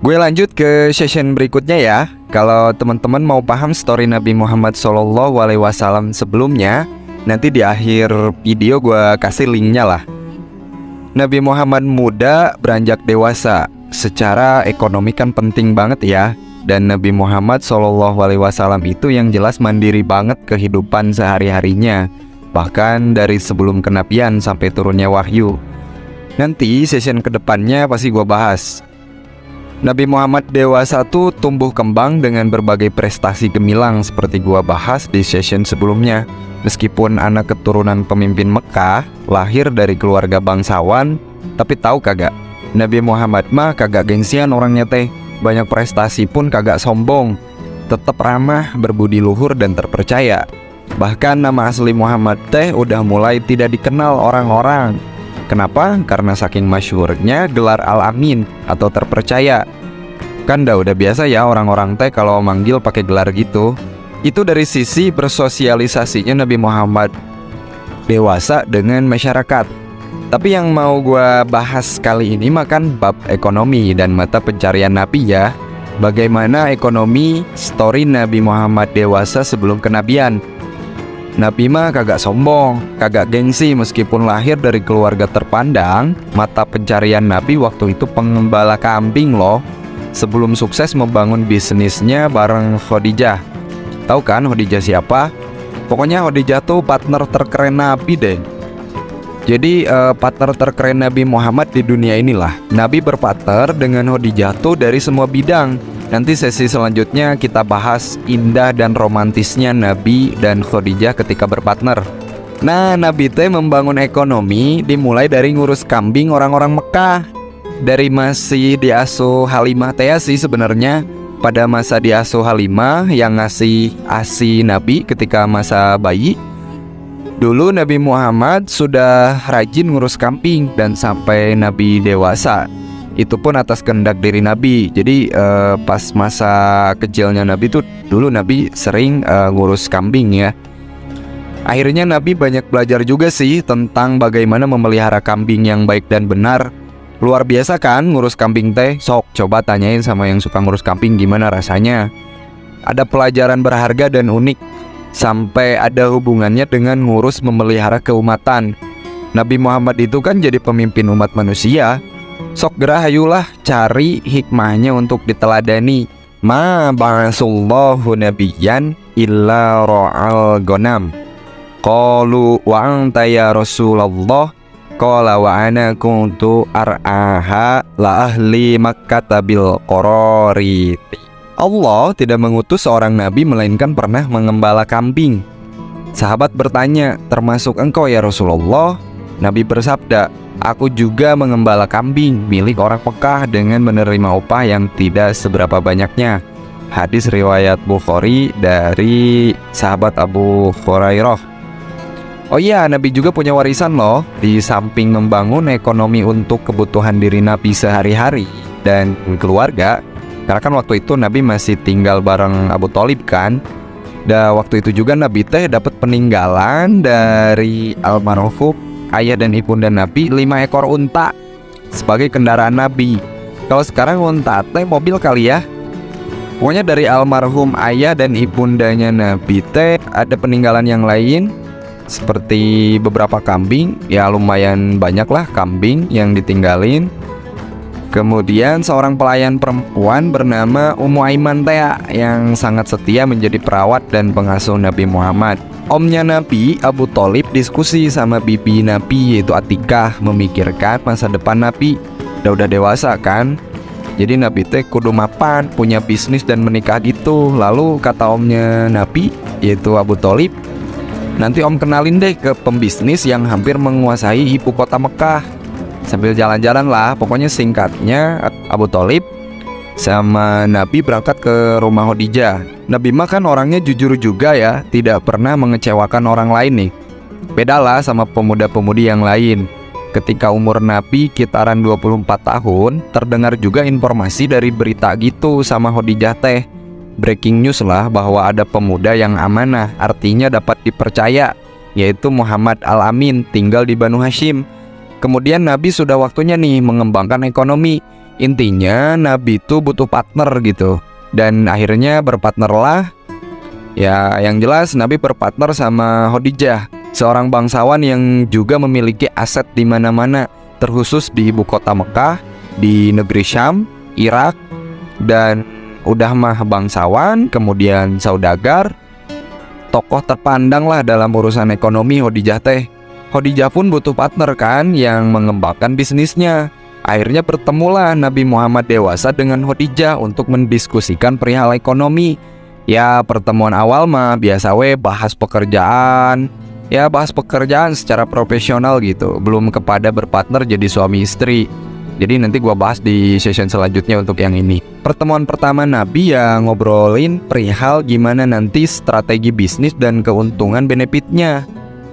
Gue lanjut ke session berikutnya ya. Kalau teman-teman mau paham story Nabi Muhammad SAW sebelumnya, nanti di akhir video gue kasih linknya lah. Nabi Muhammad muda beranjak dewasa. Secara ekonomi kan penting banget ya. Dan Nabi Muhammad SAW itu yang jelas mandiri banget kehidupan sehari-harinya, bahkan dari sebelum kenabian sampai turunnya wahyu. Nanti session kedepannya pasti gue bahas. Nabi Muhammad dewasa tuh tumbuh kembang dengan berbagai prestasi gemilang seperti gua bahas di session sebelumnya. Meskipun anak keturunan pemimpin Mekah, lahir dari keluarga bangsawan, tapi tahu kagak, Nabi Muhammad mah kagak gengsian orangnya teh. Banyak prestasi pun kagak sombong, tetap ramah, berbudi luhur dan terpercaya. Bahkan nama asli Muhammad teh udah mulai tidak dikenal orang-orang. Kenapa? Karena saking masyhurnya gelar Al-Amin atau terpercaya. Kan udah biasa ya orang-orang teh kalau manggil pakai gelar gitu. Itu dari sisi bersosialisasinya Nabi Muhammad dewasa dengan masyarakat. Tapi yang mau gue bahas kali ini makan bab ekonomi dan mata pencarian Nabi ya. Bagaimana ekonomi story Nabi Muhammad dewasa sebelum kenabian. Nabi mah kagak sombong, kagak gengsi meskipun lahir dari keluarga terpandang. Mata pencarian Nabi waktu itu pengembala kambing loh. Sebelum sukses membangun bisnisnya bareng Khadijah. Tahu kan Khadijah siapa? Pokoknya Khadijah tuh partner terkeren Nabi deh. Jadi partner terkeren Nabi Muhammad di dunia inilah. Nabi berpartner dengan Khadijah tuh dari semua bidang. Nanti sesi selanjutnya kita bahas indah dan romantisnya Nabi dan Khadijah ketika berpartner. Nah, Nabi teh membangun ekonomi dimulai dari ngurus kambing orang-orang Mekah. Dari masih diasuh Halimah teh sih sebenarnya. Pada masa diasuh Halimah yang ngasih ASI Nabi ketika masa bayi. Dulu Nabi Muhammad sudah rajin ngurus kambing dan sampai Nabi dewasa. Itu pun atas kehendak diri Nabi. Jadi pas masa kecilnya Nabi tuh dulu Nabi sering ngurus kambing ya. Akhirnya Nabi banyak belajar juga sih tentang bagaimana memelihara kambing yang baik dan benar. Luar biasa kan ngurus kambing teh. Sok coba tanyain sama yang suka ngurus kambing gimana rasanya. Ada pelajaran berharga dan unik, sampai ada hubungannya dengan ngurus memelihara keumatan. Nabi Muhammad itu kan jadi pemimpin umat manusia. Sok gerah hayulah cari hikmahnya untuk diteladani. Ma ba'asullahu nabiyyan illa ra'al ghanam. Qalu wa anta ya Rasulullah. Qala wa ana kuntu ar'aha la ahli Makkah bil qarariti. Allah tidak mengutus seorang nabi melainkan pernah mengembala kambing. Sahabat bertanya, termasuk engkau ya Rasulullah? Nabi bersabda, aku juga mengembala kambing milik orang Mekah dengan menerima upah yang tidak seberapa banyaknya. Hadis riwayat Bukhari dari sahabat Abu Hurairah. Oh iya, Nabi juga punya warisan loh. Di samping membangun ekonomi untuk kebutuhan diri Nabi sehari-hari dan keluarga. Karena kan waktu itu Nabi masih tinggal bareng Abu Thalib kan. Dan waktu itu juga Nabi teh dapat peninggalan dari almarhum ayah dan ibunda Nabi 5 ekor unta sebagai kendaraan Nabi. Kalau sekarang unta teh mobil kali ya. Pokoknya dari almarhum ayah dan ibundanya Nabi teh ada peninggalan yang lain, seperti beberapa kambing. Ya lumayan banyak lah kambing yang ditinggalin. Kemudian seorang pelayan perempuan bernama Ummu Aiman teh yang sangat setia menjadi perawat dan pengasuh Nabi Muhammad. Omnya Nabi, Abu Thalib, diskusi sama bibi Nabi yaitu Atikah, memikirkan masa depan Nabi. Udah dewasa kan. Jadi Nabi teh kudu mapan, punya bisnis dan menikah gitu. Lalu kata omnya Nabi yaitu Abu Thalib, nanti om kenalin deh ke pembisnis yang hampir menguasai ibu kota Mekah. Sambil jalan-jalan lah, pokoknya singkatnya Abu Thalib sama Nabi berangkat ke rumah Khadijah. Nabi mah kan orangnya jujur juga ya, tidak pernah mengecewakan orang lain nih. Beda lah sama pemuda-pemudi yang lain. Ketika umur Nabi kitaran 24 tahun, terdengar juga informasi dari berita gitu sama Khadijah teh. Breaking news lah bahwa ada pemuda yang amanah, artinya dapat dipercaya, yaitu Muhammad Al-Amin, tinggal di Banu Hashim. Kemudian Nabi sudah waktunya nih mengembangkan ekonomi. Intinya Nabi itu butuh partner gitu. Dan akhirnya berpartner lah. Ya yang jelas Nabi berpartner sama Khadijah, seorang bangsawan yang juga memiliki aset di mana-mana, terkhusus di ibu kota Mekah, di negeri Syam, Irak. Dan udah mah bangsawan, kemudian saudagar, tokoh terpandang lah dalam urusan ekonomi Khadijah teh. Khadijah pun butuh partner kan yang mengembangkan bisnisnya. Akhirnya bertemulah Nabi Muhammad dewasa dengan Khadijah untuk mendiskusikan perihal ekonomi. Ya pertemuan awal mah biasa bahas pekerjaan. Ya bahas pekerjaan secara profesional gitu, belum kepada berpartner jadi suami istri. Jadi nanti gua bahas di session selanjutnya untuk yang ini. Pertemuan pertama Nabi ya ngobrolin perihal gimana nanti strategi bisnis dan keuntungan benefitnya.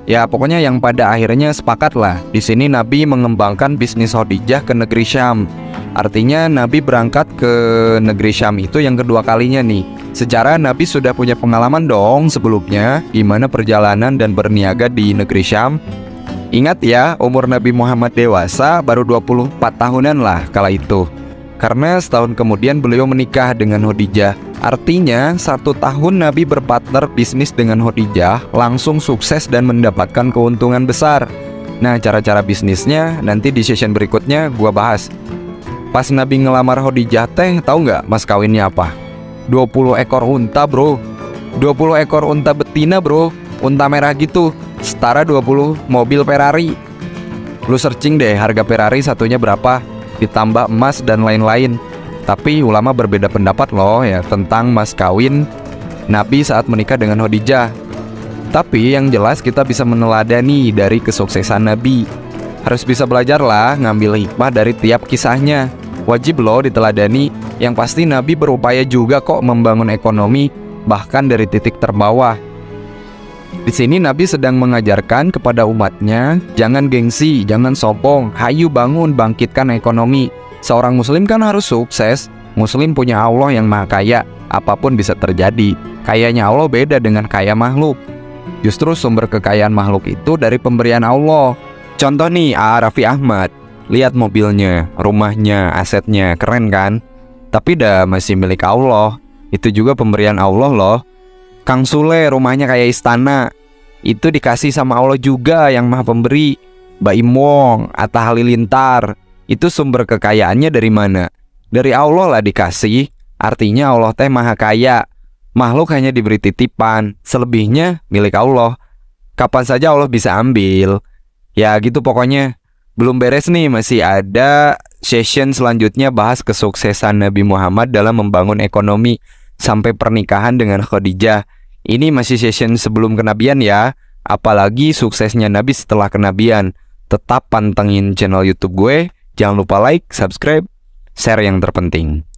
Ya pokoknya yang pada akhirnya sepakat lah. Di sini Nabi mengembangkan bisnis Khadijah ke negeri Syam. Artinya Nabi berangkat ke negeri Syam itu yang kedua kalinya nih. Secara Nabi sudah punya pengalaman dong sebelumnya gimana perjalanan dan berniaga di negeri Syam. Ingat ya, umur Nabi Muhammad dewasa baru 24 tahunan lah kala itu. Karena setahun kemudian beliau menikah dengan Khadijah. Artinya 1 tahun Nabi berpartner bisnis dengan Khadijah langsung sukses dan mendapatkan keuntungan besar. Nah cara-cara bisnisnya nanti di session berikutnya gua bahas. Pas Nabi ngelamar Khadijah teh, tahu nggak mas kawinnya apa? 20 ekor unta bro. 20 ekor unta betina bro. Unta merah gitu, setara 20 mobil Ferrari. Lu searching deh harga Ferrari satunya berapa, ditambah emas dan lain-lain. Tapi ulama berbeda pendapat loh ya tentang mas kawin Nabi saat menikah dengan Khadijah. Tapi yang jelas kita bisa meneladani dari kesuksesan Nabi. Harus bisa belajar lah ngambil hikmah dari tiap kisahnya. Wajib loh diteladani. Yang pasti Nabi berupaya juga kok membangun ekonomi, bahkan dari titik terbawah. Di sini Nabi sedang mengajarkan kepada umatnya, jangan gengsi, jangan sombong, hayu bangun, bangkitkan ekonomi. Seorang muslim kan harus sukses. Muslim punya Allah yang maha kaya, apapun bisa terjadi. Kayanya Allah beda dengan kaya makhluk. Justru sumber kekayaan makhluk itu dari pemberian Allah. Contoh nih, Raffi Ahmad. Lihat mobilnya, rumahnya, asetnya, keren kan? Tapi dah masih milik Allah. Itu juga pemberian Allah loh. Kang Sule rumahnya kayak istana. Itu dikasih sama Allah juga yang maha pemberi. Mbak Im Wong, Atta Halilintar, itu sumber kekayaannya dari mana? Dari Allah lah dikasih. Artinya Allah teh maha kaya. Makhluk hanya diberi titipan, selebihnya milik Allah. Kapan saja Allah bisa ambil. Ya gitu pokoknya. Belum beres nih, masih ada session selanjutnya bahas kesuksesan Nabi Muhammad dalam membangun ekonomi sampai pernikahan dengan Khadijah. Ini masih session sebelum kenabian ya. Apalagi suksesnya Nabi setelah kenabian. Tetap pantengin channel YouTube gue. Jangan lupa like, subscribe, share yang terpenting.